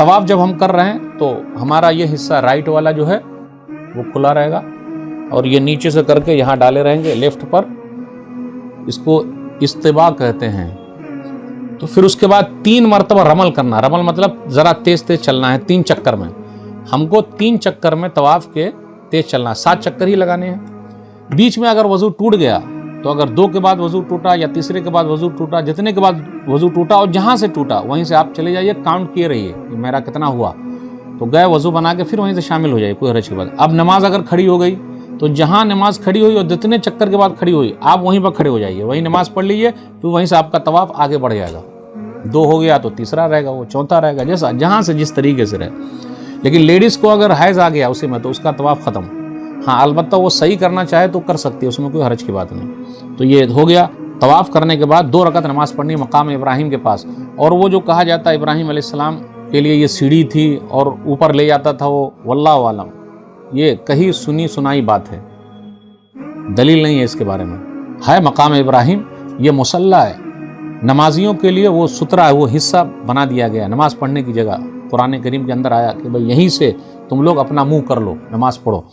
طواف جب ہم کر رہے ہیں تو ہمارا یہ حصہ رائٹ والا جو ہے وہ کھلا رہے گا، اور یہ نیچے سے کر کے یہاں ڈالے رہیں گے لیفٹ پر، اس کو استباء کہتے ہیں۔ تو پھر اس کے بعد 3 مرتبہ رمل کرنا، رمل مطلب ذرا تیز تیز چلنا ہے 3 چکر میں، ہم کو 3 چکر میں طواف کے تیز چلنا ہے، 7 چکر ہی لگانے ہیں۔ بیچ میں اگر وضو ٹوٹ گیا تو اگر 2 کے بعد وضو ٹوٹا یا تیسرے کے بعد وضو ٹوٹا، جتنے کے بعد وضو ٹوٹا اور جہاں سے ٹوٹا وہیں سے آپ چلے جائیے، کاؤنٹ کیے رہیے کہ میرا کتنا ہوا، تو گئے وضو بنا کے پھر وہیں سے شامل ہو جائیے کوئی حرج کے بعد۔ اب نماز اگر کھڑی ہو گئی تو جہاں نماز کھڑی ہوئی اور جتنے چکر کے بعد کھڑی ہوئی آپ وہیں پر کھڑے ہو جائیے، وہیں نماز پڑھ لیجیے، پھر وہیں سے آپ کا طواف آگے بڑھ جائے گا۔ 2 ہو گیا تو تیسرا رہے گا، وہ چوتھا رہے گا، جیسا جہاں سے جس طریقے سے رہے۔ لیکن لیڈیز کو اگر حیض آ گیا اسی میں تو اس کا طواف ختم۔ ہاں البتہ وہ صحیح کرنا چاہے تو کر سکتی ہے، اس میں کوئی حرج کی بات نہیں۔ تو یہ ہو گیا۔ طواف کرنے کے بعد 2 رکعت نماز پڑھنی مقام ابراہیم کے پاس، اور وہ جو کہا جاتا ہے ابراہیم علیہ السلام کے لیے یہ سیڑھی تھی اور اوپر لے جاتا تھا وہ، واللہ عالم، یہ کہیں سنی سنائی بات ہے، دلیل نہیں ہے اس کے بارے میں۔ ہے مقام ابراہیم، یہ مصلی ہے، نمازیوں کے لیے وہ سترہ ہے، وہ حصہ بنا دیا گیا نماز پڑھنے کی جگہ۔ قرآن کریم کے اندر آیا کہ بھئی یہیں سے تم لوگ اپنا منہ کر لو، نماز پڑھو۔